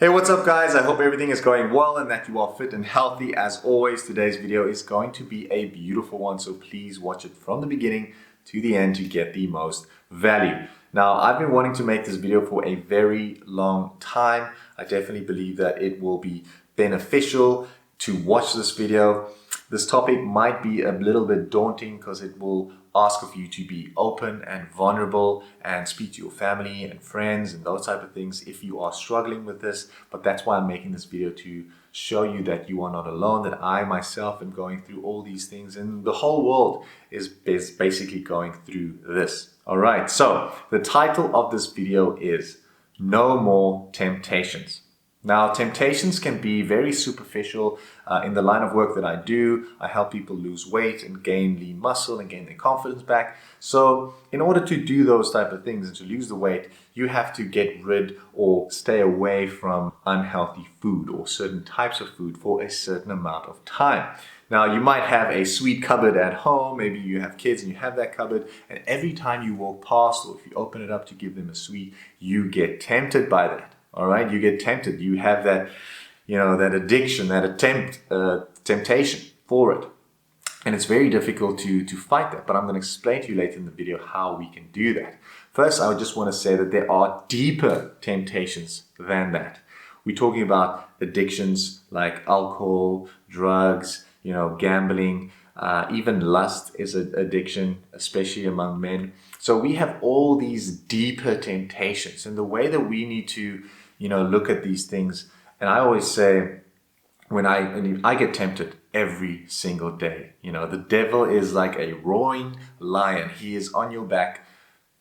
Hey, what's up guys? I hope everything is going well and that you are fit and healthy. As always, today's video is going to be a beautiful one, so please watch it from the beginning to the end to get the most value. Now, I've been wanting to make this video for a very long time. I definitely believe that it will be beneficial to watch this video. This topic might be a little bit daunting because it will ask of you to be open and vulnerable and speak to your family and friends and those type of things if you are struggling with this. But that's why I'm making this video, to show you that you are not alone, that I myself am going through all these things and the whole world is basically going through this. All right, so the title of this video is No More Temptations. Now, temptations can be very superficial. In the line of work that I do, I help people lose weight and gain lean muscle and gain their confidence back. So in order to do those type of things and to lose the weight, you have to get rid or stay away from unhealthy food or certain types of food for a certain amount of time. Now, you might have a sweet cupboard at home. Maybe you have kids and you have that cupboard, and every time you walk past or if you open it up to give them a sweet, you get tempted by that. All right, you get tempted. You have that, that addiction, that temptation for it. And it's very difficult to fight that. But I'm going to explain to you later in the video how we can do that. First, I just want to say that there are deeper temptations than that. We're talking about addictions like alcohol, drugs, gambling, even lust is an addiction, especially among men. So we have all these deeper temptations, and the way that we need to look at these things. And I always say, when I get tempted every single day. The devil is like a roaring lion. He is on your back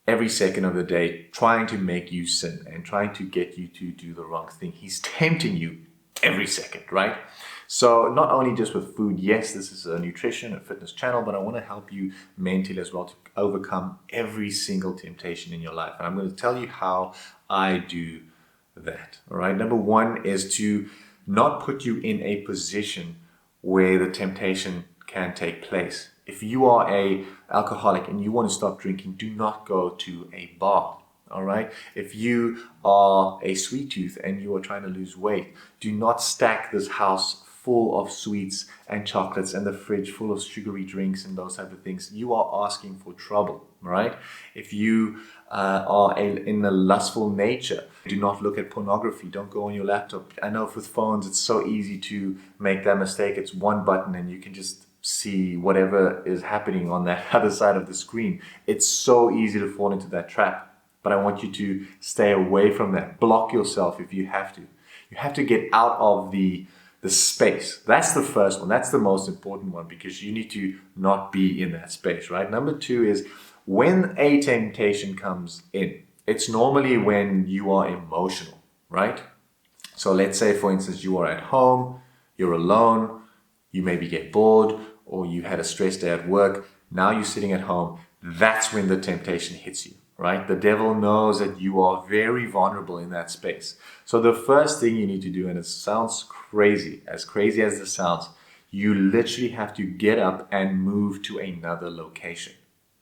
every second of the day, trying to make you sin and trying to get you to do the wrong thing. He's tempting you every second, right? So not only just with food, yes, this is a nutrition and fitness channel, but I want to help you mentally as well to overcome every single temptation in your life. And I'm going to tell you how I do that. All right. Number one is to not put you in a position where the temptation can take place. If you are an alcoholic and you want to stop drinking, do not go to a bar. All right. If you are a sweet tooth and you are trying to lose weight, do not stack this house full of sweets and chocolates and the fridge full of sugary drinks and those type of things. You are asking for trouble, right? If you are in a lustful nature, do not look at pornography. Don't go on your laptop. I know with phones, it's so easy to make that mistake. It's one button and you can just see whatever is happening on that other side of the screen. It's so easy to fall into that trap. But I want you to stay away from that. Block yourself if you have to. You have to get out of the space. That's the first one. That's the most important one, because you need to not be in that space, right? Number two is when a temptation comes in, it's normally when you are emotional, right? So let's say, for instance, you are at home, you're alone, you maybe get bored, or you had a stress day at work. Now you're sitting at home. That's when the temptation hits you. Right? The devil knows that you are very vulnerable in that space. So the first thing you need to do, and it sounds crazy as this sounds, you literally have to get up and move to another location.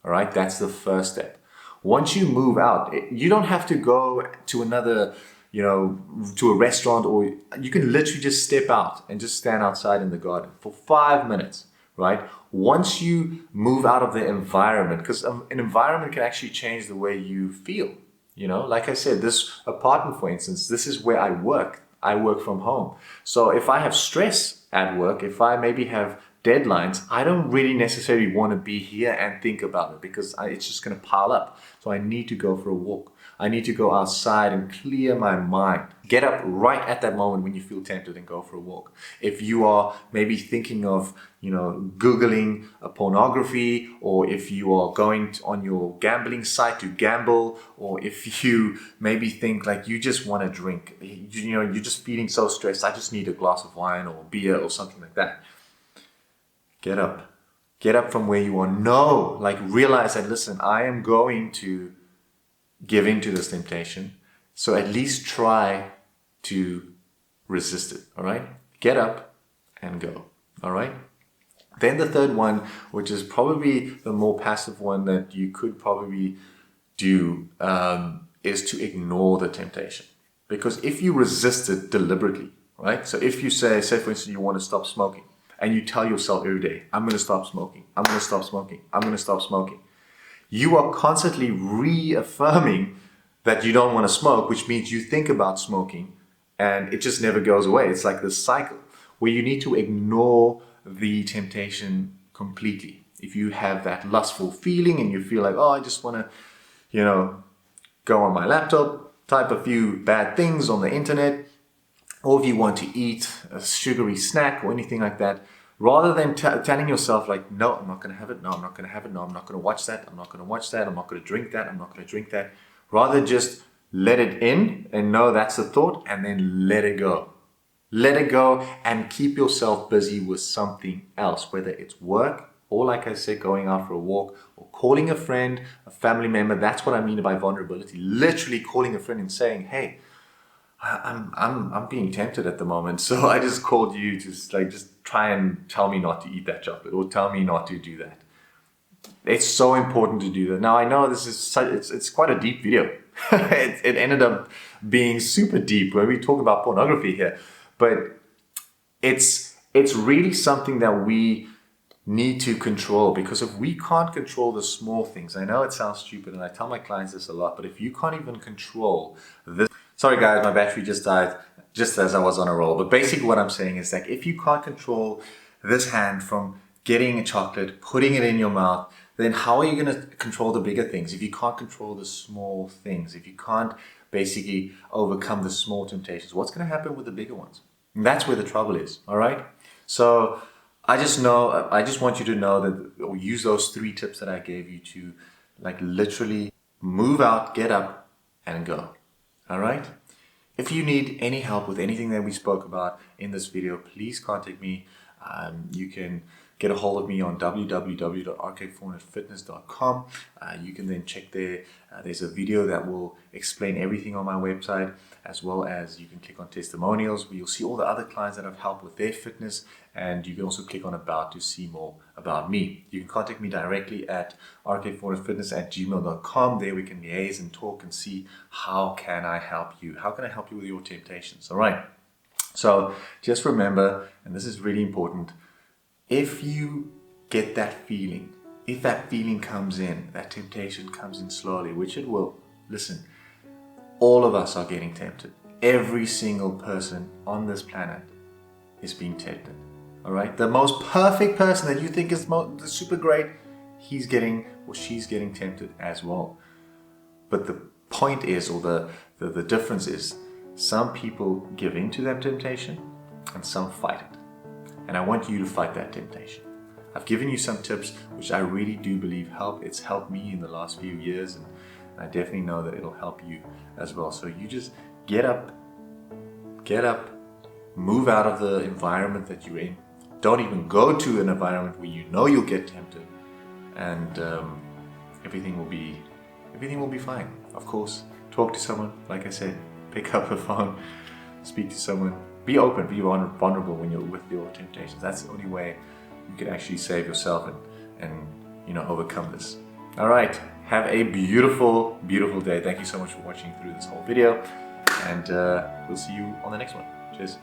All right? That's the first step. Once you move out, you don't have to go to another, to a restaurant, or you can literally just step out and just stand outside in the garden for 5 minutes. Right? Once you move out of the environment, because an environment can actually change the way you feel. Like I said, this apartment, for instance, this is where I work. I work from home. So if I have stress at work, if I maybe have deadlines, I don't really necessarily want to be here and think about it, because it's just going to pile up. So I need to go for a walk. I need to go outside and clear my mind. Get up right at that moment when you feel tempted and go for a walk. If you are maybe thinking of, Googling a pornography, or if you are going on your gambling site to gamble, or if you maybe think like you just want to drink, you're just feeling so stressed, I just need a glass of wine or beer or something like that. Get up. Get up from where you are. Realize that, listen, I am going to give in to this temptation. So at least try to resist it. All right? Get up and go. All right? Then the third one, which is probably the more passive one that you could probably do, is to ignore the temptation. Because if you resist it deliberately, right? So if you say for instance, you want to stop smoking and you tell yourself every day, I'm going to stop smoking, I'm going to stop smoking, I'm going to stop smoking. You are constantly reaffirming that you don't want to smoke, which means you think about smoking and it just never goes away. It's like this cycle where you need to ignore the temptation completely. If you have that lustful feeling and you feel like, oh, I just want to, go on my laptop, type a few bad things on the internet, or if you want to eat a sugary snack or anything like that, rather than telling yourself like, no, I'm not going to have it, no, I'm not going to have it, no, I'm not going to watch that, I'm not going to watch that, I'm not going to drink that, I'm not going to drink that. Rather just let it in and know that's the thought and then let it go. Let it go and keep yourself busy with something else, whether it's work or, like I said, going out for a walk or calling a friend, a family member. That's what I mean by vulnerability. Literally calling a friend and saying, hey, I'm being tempted at the moment, so I just called you to just try and tell me not to eat that chocolate or tell me not to do that. It's so important to do that. Now I know this is it's quite a deep video. it ended up being super deep when we talk about pornography here, but it's really something that we need to control, because if we can't control the small things, I know it sounds stupid and I tell my clients this a lot, but if you can't even control this, sorry guys, my battery just died just as I was on a roll, but basically what I'm saying is that if you can't control this hand from getting a chocolate, putting it in your mouth, then how are you going to control the bigger things? If you can't control the small things, if you can't basically overcome the small temptations, what's going to happen with the bigger ones? And that's where the trouble is, all right? So I just want you to know that, or use those 3 tips that I gave you to literally move out, get up and go. All right? If you need any help with anything that we spoke about in this video, please contact me. You can get a hold of me on www.rk400fitness.com. You can then check there. There's a video that will explain everything on my website, as well as you can click on testimonials where you'll see all the other clients that I've helped with their fitness, and you can also click on about to see more about me. You can contact me directly at rk400fitness@gmail.com. There we can liaise and talk and see how can I help you. How can I help you with your temptations? All right. So just remember, and this is really important, if you get that feeling, if that feeling comes in, that temptation comes in slowly, which it will, listen, all of us are getting tempted. Every single person on this planet is being tempted. All right? The most perfect person that you think is super great, he's getting or she's getting tempted as well. But the point is, or the difference is, some people give in to that temptation and some fight it. And I want you to fight that temptation. I've given you some tips which I really do believe help. It's helped me in the last few years, and I definitely know that it'll help you as well. So you just get up, move out of the environment that you're in. Don't even go to an environment where you know you'll get tempted, and everything will be fine. Of course, talk to someone, like I said, pick up the phone, speak to someone. Be open, be vulnerable when you're with your temptations. That's the only way you can actually save yourself and overcome this. All right, have a beautiful, beautiful day. Thank you so much for watching through this whole video, and we'll see you on the next one. Cheers.